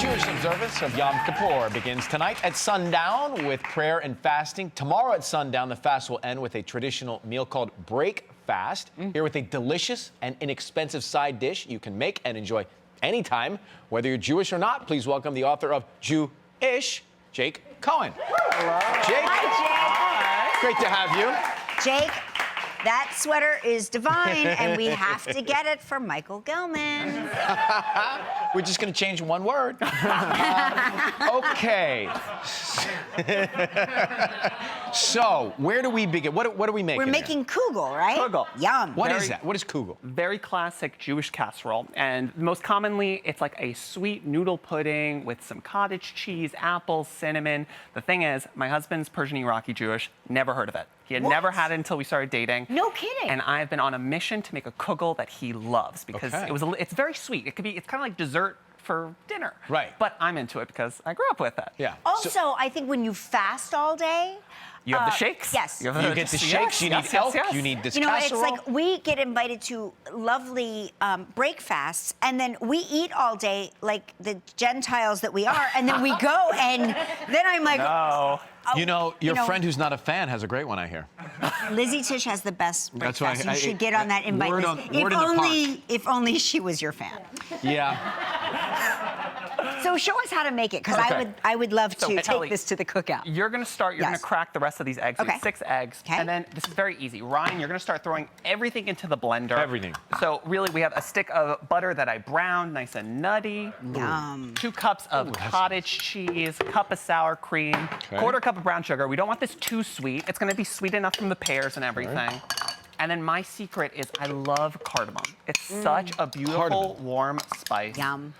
Jewish observance of Yom Kippur begins tonight at sundown with prayer and fasting. Tomorrow at sundown, the fast will end with a traditional meal called break fast. Here with a delicious and inexpensive side dish you can make and enjoy anytime. Whether you're Jewish or not, please welcome the author of Jew-ish, Jake Cohen. Hello. Jake. Hi, Jake. Great to have you. Jake, that sweater is divine, and we have to get it for Michael Gilman. We're just going to change one word. Okay. So, where do we begin? What are we making? We're making kugel, right? Kugel. Yum. What is that? What is kugel? Very classic Jewish casserole, and most commonly it's like a sweet noodle pudding with some cottage cheese, apples, cinnamon. The thing is, my husband's Persian Iraqi Jewish, never heard of it. He had never had it until we started dating. No kidding. And I've been on a mission to make a kugel that he loves because it's very sweet. It's kind of like dessert for dinner. Right. But I'm into it because I grew up with it. Yeah. Also, I think when you fast all day, You have the shakes. Yes. You get the shakes, you need elk, you need this you know, casserole. it's like we get invited to lovely break fasts, and then we eat all day like the Gentiles that we are, and then we go, and then I'm like, No. You know, your friend who's not a fan has a great one, I hear. Lizzie Tish has the best That's breakfast. why You should get on that invite word list. on- word in the park. If only she was your fan. Yeah. So show us how to make it, because Okay. I would love So, to Kelly, take this to the cookout. You're gonna start, you're Yes. gonna crack the rest of these eggs. Okay. So 6 eggs. Okay. And then this is very easy. Ryan, you're gonna start throwing everything into the blender. Everything. So really we have a stick of butter that I browned, nice and nutty. Yum. 2 cups of cottage cheese, cup of sour cream, quarter cup of brown sugar. We don't want this too sweet. It's gonna be sweet enough from the pears and everything. And then my secret is I love cardamom. It's such a beautiful, warm spice. Yum.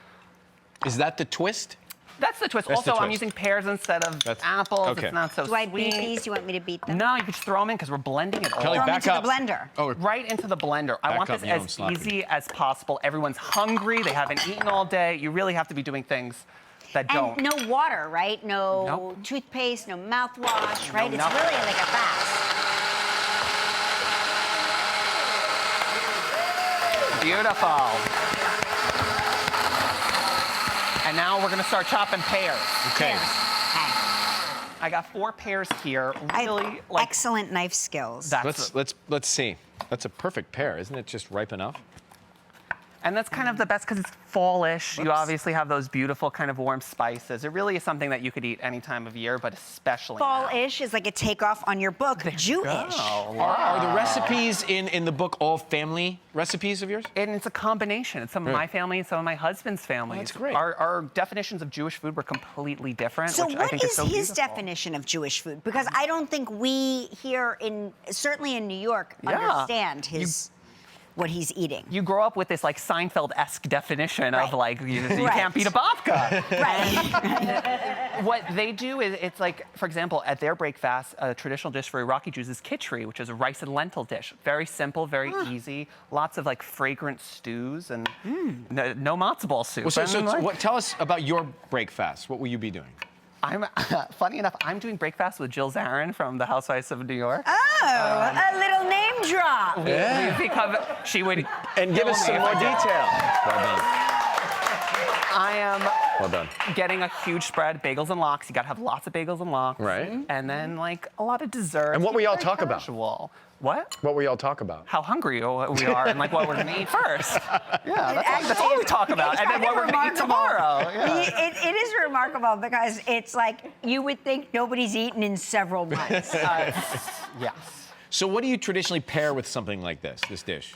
Is that the twist? That's the twist. That's the Also, I'm twist. using pears instead of apples. okay. It's not so Do I sweet. beat these? Do you want me to beat them? No, you can just throw them in because we're blending it all. Kelly, Throw them back into up. the blender. Oh, Right into the blender. I Back want up, this you know I'm as sloppy. easy as possible. Everyone's hungry. They haven't eaten all day. You really have to be doing things that don't. And no water, right? No Nope. toothpaste, no mouthwash, right? It's nothing. really like a fast. Beautiful. And now we're gonna start chopping pears. Okay. Okay. I got 4 pears here. I Really, have like excellent knife skills. that's Let's see. That's a perfect pear, isn't it? Just ripe enough. and that's kind of the best because it's fallish. You obviously have those beautiful kind of warm spices. It really is something that you could eat any time of year, but especially now. Fall-ish is like a takeoff on your book, Jewish. Oh, Are the recipes in the book all family recipes of yours? And it's a combination. It's some of my family and some of my husband's family. that's great. Our definitions of Jewish food were completely different, So which I what think is is so his beautiful. definition of Jewish food? Because I don't think we here certainly in New York, understand what he's eating. You grow up with this like Seinfeld-esque definition Right. of like you Right. can't beat a babka. Right. What they do is it's like, for example, at their breakfast, a traditional dish for Iraqi Jews is kitchery, which is a rice and lentil dish. Very simple, very easy. Lots of like fragrant stews and no matzo ball soup. Well, so And, like, tell us about your break fast. What will you be doing? I'm funny enough, I'm doing breakfast with Jill Zarin from the Housewives of New York. Oh, a little name drop. Yeah. We become, she would And give us some more detail. Well done. I am Well done. getting a huge spread, bagels and lox. You gotta have lots of bagels and lox. Right. And then like a lot of dessert. And what we all talk about? What? What we all talk about? How hungry we are and like what we're gonna eat first. Yeah, that's actually all we is- talk about. it's And then kind what of we're gonna eat tomorrow. Yeah. It is remarkable because it's like you would think nobody's eaten in several months. Yes. So what do you traditionally pair with something like this dish?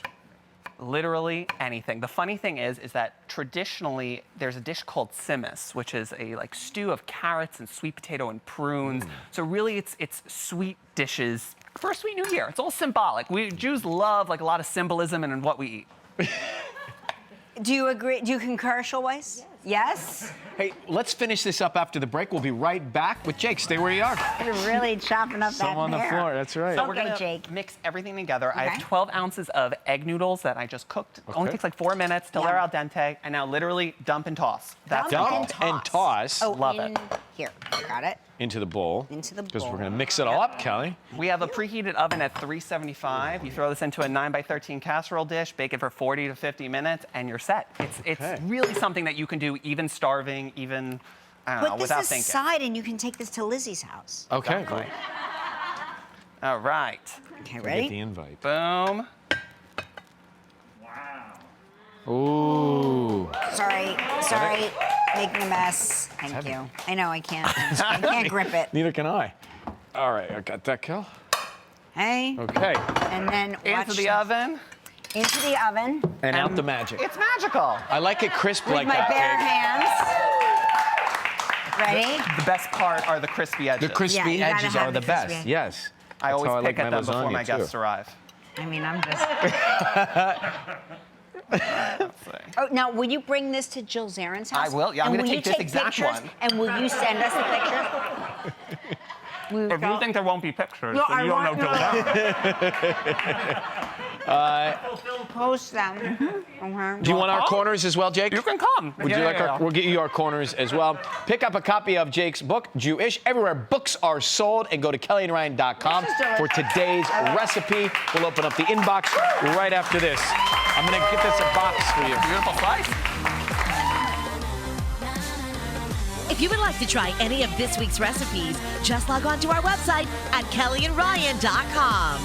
Literally anything. The funny thing is that traditionally there's a dish called simis, which is a like stew of carrots and sweet potato and prunes. So really it's sweet dishes for a sweet new year. It's all symbolic. We Jews love like a lot of symbolism in what we eat. Do you agree? Do you concur, Shulweiss? Yes? Hey, let's finish this up after the break. We'll be right back with Jake. Stay where you are. You're really chopping up Some that on the pear. floor. That's right. So we're Okay, gonna Jake. mix everything together. I Okay. have 12 ounces of egg noodles that I just cooked. It only Okay. takes like 4 minutes till Yum. they're al dente. And now literally dump and toss. That's Dump all. and toss. Oh, Love in it. here. Got it. Into the bowl. Into the Because we're bowl. going to mix it all up, Kelly. We have a preheated oven at 375. You throw this into a 9 by 13 casserole dish, bake it for 40 to 50 minutes, and you're set. It's Okay. really something that you can do do, even starving, even, I don't know, Put this without thinking. aside and you can take this to Lizzie's house. Okay. Exactly. All right. Okay, Get ready? the invite. Boom. Ooh. Sorry, making a mess. Thank heavy. you. I know I can't. I can't grip it. Neither can I. All right, I got that, Kel. Hey, Okay. and then watch Into the oven. Into the oven And out the magic. It's magical. I like it crisp with like my that. bare Jake. hands. Ready? The best part are the crispy edges. The crispy Yeah, you gotta edges have are the the best. crispy. Yes. I That's always how I pick like at my them before lasagna, my too. guests arrive. I mean, I'm just. Let's see. Oh, now, will you bring this to Jill Zarin's house? I will. Yeah, I'm And gonna will you take this exact pictures, one. And will you send us the pictures? If you think there won't be pictures, No, then I you don't know want- Jill Zarin. Post them. Do you want our corners as well, Jake? You can come. Would you like our? We'll get you our corners as well. Pick up a copy of Jake's book, Jewish, everywhere books are sold, and go to kellyandryan.com This is delicious. for today's recipe. We'll open up the inbox right after this. I'm gonna get this a box for you. Beautiful slice. If you would like to try any of this week's recipes, just log on to our website at kellyandryan.com.